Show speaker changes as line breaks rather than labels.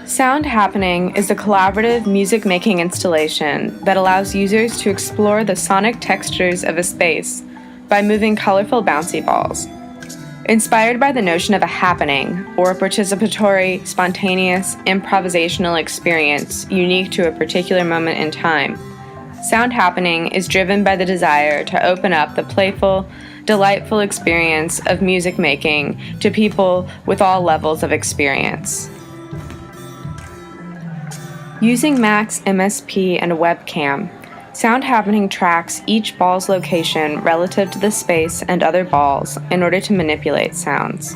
Sound Happening is a collaborative music-making installation that allows users to explore the sonic textures of a space by moving colorful bouncy balls. Inspired by the notion of a happening, or a participatory, spontaneous, improvisational experience unique to a particular moment in time, Sound Happening is driven by the desire to open up the playful, delightful experience of music making to people with all levels of experience. Using Mac's MSP and a webcam, Sound Happening tracks each ball's location relative to the space and other balls in order to manipulate sounds.